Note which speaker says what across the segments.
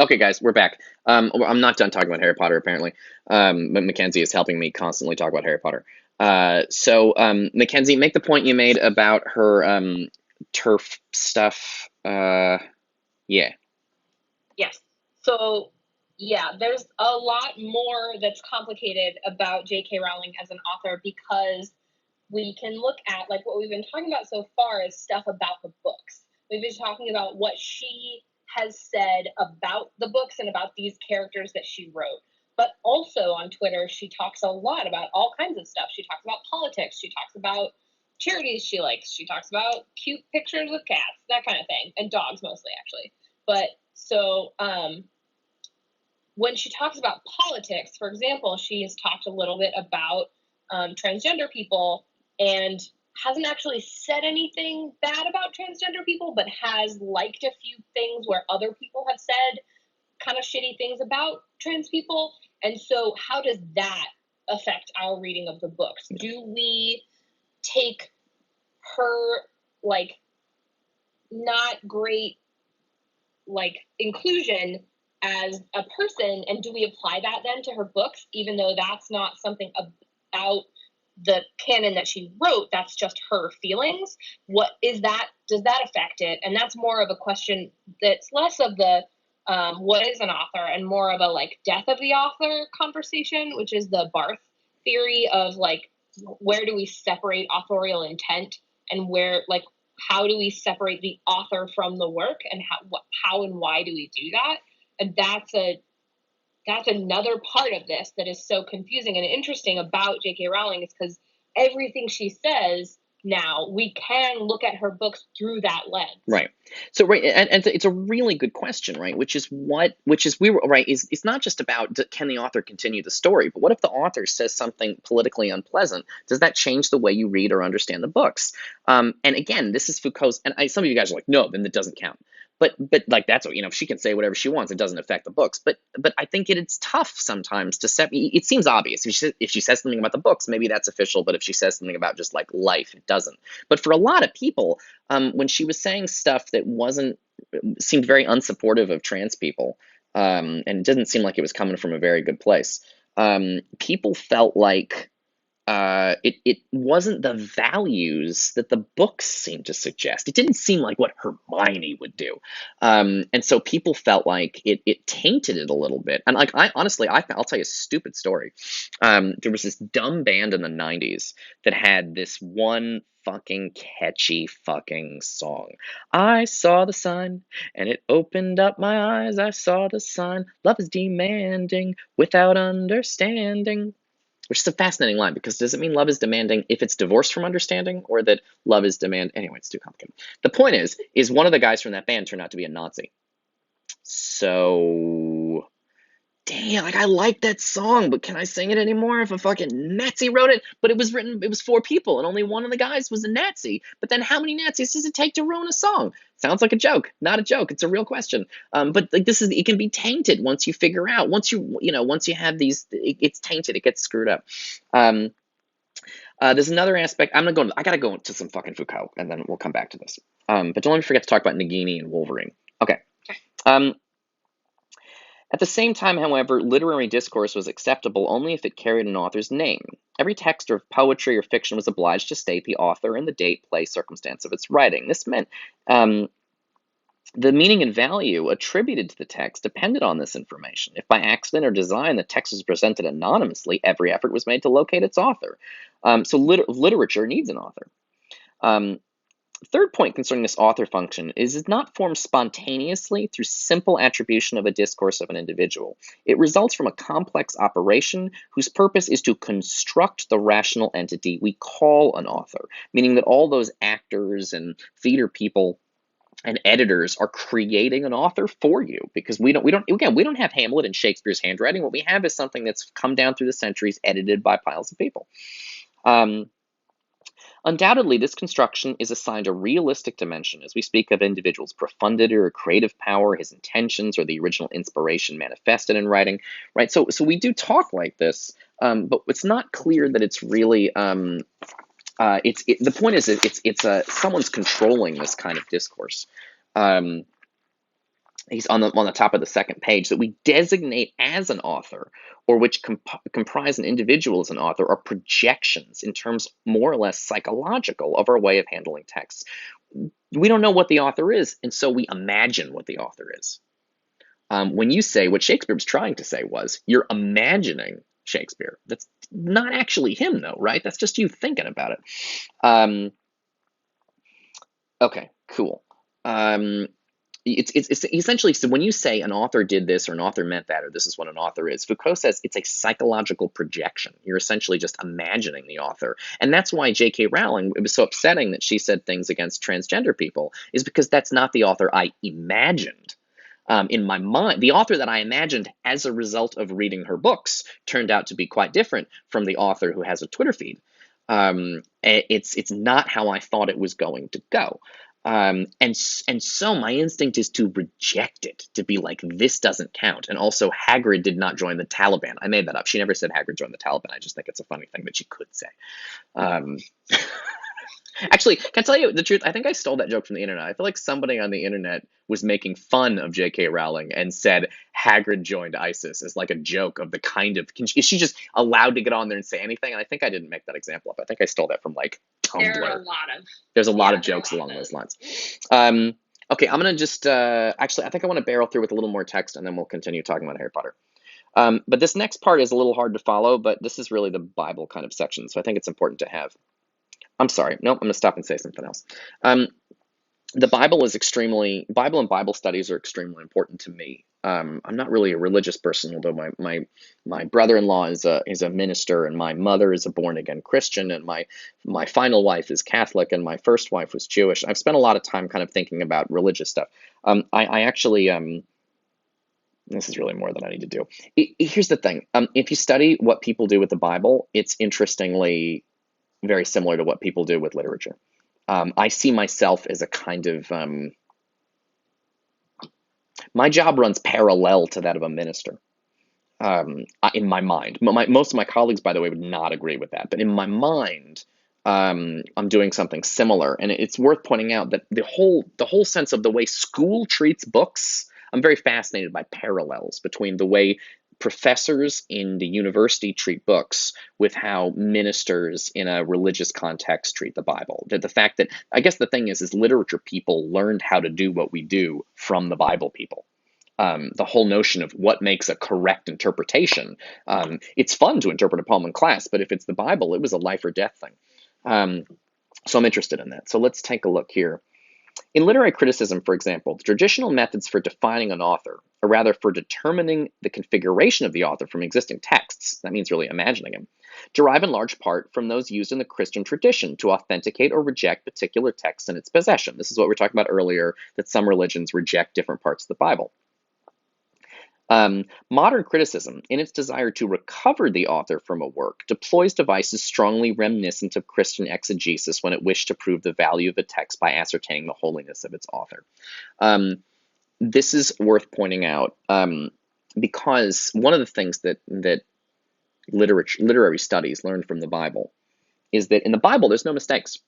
Speaker 1: Okay, guys, we're back. I'm not done talking about Harry Potter, apparently. But Mackenzie is helping me constantly talk about Harry Potter. Mackenzie, make the point you made about her turf stuff. Yeah.
Speaker 2: Yes. So, yeah, there's a lot more that's complicated about J.K. Rowling as an author because we can look at like what we've been talking about so far is stuff about the books. We've been talking about what she has said about the books and about these characters that she wrote. But also on Twitter, she talks a lot about all kinds of stuff. She talks about politics. She talks about charities she likes. She talks about cute pictures of cats, that kind of thing, and dogs mostly, actually. But so when she talks about politics, for example, she has talked a little bit about transgender people and hasn't actually said anything bad about transgender people, but has liked a few things where other people have said kind of shitty things about trans people. And so, how does that affect our reading of the books? Do we take her, like, not great, like, inclusion as a person, and do we apply that then to her books, even though that's not something about the canon that she wrote, that's just her feelings? What is that? Does that affect it? And that's more of a question that's less of the what is an author and more of a like death of the author conversation, which is the Barth theory of like where do we separate authorial intent and where like how do we separate the author from the work and how and why do we do that? And that's another part of this that is so confusing and interesting about J.K. Rowling is because everything she says now we can look at her books through that lens.
Speaker 1: Right. So right, and it's a really good question, right? Which is we were right. Is it's not just about can the author continue the story, but what if the author says something politically unpleasant? Does that change the way you read or understand the books? And again, this is Foucault's. And some of you guys are like, no, then it doesn't count. But like that's what if she can say whatever she wants, it doesn't affect the books. But I think it's tough sometimes to set. It seems obvious if she says something about the books, maybe that's official. But if she says something about just like life, it doesn't. But for a lot of people, when she was saying stuff that wasn't seemed very unsupportive of trans people, and it didn't seem like it was coming from a very good place. People felt like it wasn't the values that the books seemed to suggest. It didn't seem like what Hermione would do, and so people felt like it tainted it a little bit. And like I honestly, I'll tell you a stupid story. There was this dumb band in the '90s that had this one fucking catchy fucking song. I saw the sign and it opened up my eyes. I saw the sign. Love is demanding without understanding, which is a fascinating line because does it mean love is demanding if it's divorced from understanding, or that love is demand? Anyway, it's too complicated. The point is one of the guys from that band turned out to be a Nazi. So damn, like I like that song, but can I sing it anymore if a fucking Nazi wrote it? But it was for people, and only one of the guys was a Nazi. But then how many Nazis does it take to ruin a song? Sounds like a joke, not a joke. It's a real question. But like it can be tainted once you figure out, once you have these, it's tainted, it gets screwed up. Um, there's another aspect. I gotta go into some fucking Foucault, and then we'll come back to this. But don't let me forget to talk about Nagini and Wolverine. Okay. Um, at the same time, however, literary discourse was acceptable only if it carried an author's name. Every text of poetry or fiction was obliged to state the author and the date, place, circumstance of its writing. This meant the meaning and value attributed to the text depended on this information. If by accident or design the text was presented anonymously, every effort was made to locate its author. So literature needs an author. Third point concerning this author function is it's not formed spontaneously through simple attribution of a discourse of an individual. It results from a complex operation whose purpose is to construct the rational entity we call an author, meaning that all those actors and theater people and editors are creating an author for you, because we don't have Hamlet in Shakespeare's handwriting. What we have is something that's come down through the centuries, edited by piles of people. Undoubtedly, this construction is assigned a realistic dimension as we speak of individuals' profundity or creative power, his intentions, or the original inspiration manifested in writing, right? So we do talk like this, but it's not clear that it's really. The point is, someone's controlling this kind of discourse. he's on the top of the second page, that we designate as an author, or which comprise an individual as an author, are projections in terms more or less psychological of our way of handling texts. We don't know what the author is, and so we imagine what the author is. When you say what Shakespeare was trying to say was, you're imagining Shakespeare. That's not actually him, though, right? That's just you thinking about it. Okay, cool. It's essentially, so when you say an author did this or an author meant that or this is what an author is, Foucault says it's a psychological projection. You're essentially just imagining the author. And that's why J.K. Rowling, it was so upsetting that she said things against transgender people, is because that's not the author I imagined. In my mind, the author that I imagined as a result of reading her books turned out to be quite different from the author who has a Twitter feed. It's not how I thought it was going to go. And so my instinct is to reject it, to be like, this doesn't count. And also, Hagrid did not join the Taliban. I made that up. She never said Hagrid joined the Taliban. I just think it's a funny thing that she could say. Um, Actually, can I tell you the truth? I think I stole that joke from the internet. I feel like somebody on the internet was making fun of J.K. Rowling and said Hagrid joined ISIS as like a joke of the kind of, is she just allowed to get on there and say anything? And I think I didn't make that example up. I think I stole that from like Tumblr. There's a lot of jokes along those lines. Okay, I'm gonna just actually, I think I want to barrel through with a little more text, and then we'll continue talking about Harry Potter. But this next part is a little hard to follow, but this is really the Bible kind of section, so I think it's important to have. I'm sorry. Nope, I'm going to stop and say something else. The Bible and Bible studies are extremely important to me. I'm not really a religious person, although my brother-in-law is a minister, and my mother is a born-again Christian, and my final wife is Catholic, and my first wife was Jewish. I've spent a lot of time kind of thinking about religious stuff. I actually, this is really more than I need to do. Here's the thing. If you study what people do with the Bible, it's interestingly very similar to what people do with literature. I see myself as a kind of, my job runs parallel to that of a minister, in my mind. Most of my colleagues, by the way, would not agree with that. But in my mind, I'm doing something similar. And it's worth pointing out that the whole sense of the way school treats books, I'm very fascinated by parallels between the way professors in the university treat books with how ministers in a religious context treat the Bible. The fact that, I guess the thing is literature people learned how to do what we do from the Bible people. The whole notion of what makes a correct interpretation. It's fun to interpret a poem in class, but if it's the Bible, it was a life or death thing. So I'm interested in that. So let's take a look here. In literary criticism, for example, the traditional methods for defining an author, or rather for determining the configuration of the author from existing texts, that means really imagining him, derive in large part from those used in the Christian tradition to authenticate or reject particular texts in its possession. This is what we were talking about earlier, that some religions reject different parts of the Bible. Modern criticism, in its desire to recover the author from a work, deploys devices strongly reminiscent of Christian exegesis when it wished to prove the value of a text by ascertaining the holiness of its author. This is worth pointing out because one of the things that literary studies learn from the Bible is that in the Bible, there's no mistakes.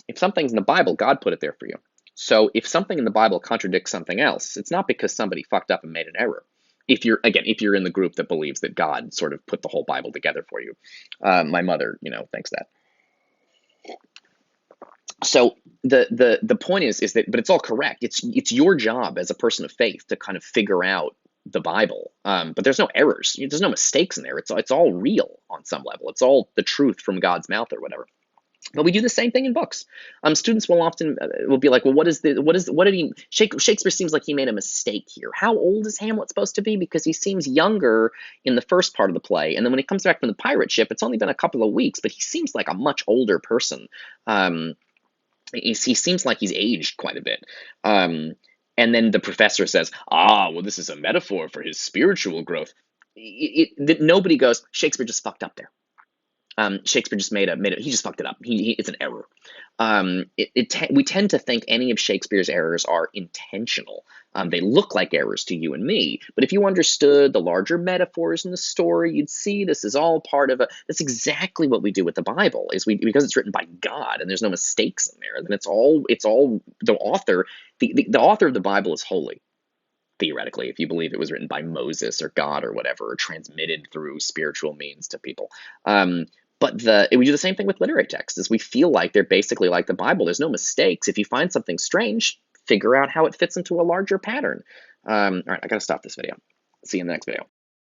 Speaker 1: If something's in the Bible, God put it there for you. So if something in the Bible contradicts something else, it's not because somebody fucked up and made an error. If you're in the group that believes that God sort of put the whole Bible together for you. My mother, thinks that. So the point is that, but it's all correct. It's your job as a person of faith to kind of figure out the Bible. But there's no errors. There's no mistakes in there. It's all real on some level. It's all the truth from God's mouth or whatever. But we do the same thing in books. Students will often will be like, well, what did he? Shakespeare seems like he made a mistake here. How old is Hamlet supposed to be? Because he seems younger in the first part of the play, and then when he comes back from the pirate ship, it's only been a couple of weeks, but he seems like a much older person. He seems like he's aged quite a bit. And then the professor says, well, this is a metaphor for his spiritual growth. Nobody goes, Shakespeare just fucked up there. Shakespeare just he just fucked it up. It's an error. We tend to think any of Shakespeare's errors are intentional. They look like errors to you and me, but if you understood the larger metaphors in the story, you'd see this is all part of that's exactly what we do with the Bible, because it's written by God and there's no mistakes in there, then it's all the author of the Bible is holy. theoretically, if you believe it was written by Moses or God or whatever, or transmitted through spiritual means to people. But we do the same thing with literary texts, is we feel like they're basically like the Bible. There's no mistakes. If you find something strange, figure out how it fits into a larger pattern. All right, I gotta stop this video. See you in the next video.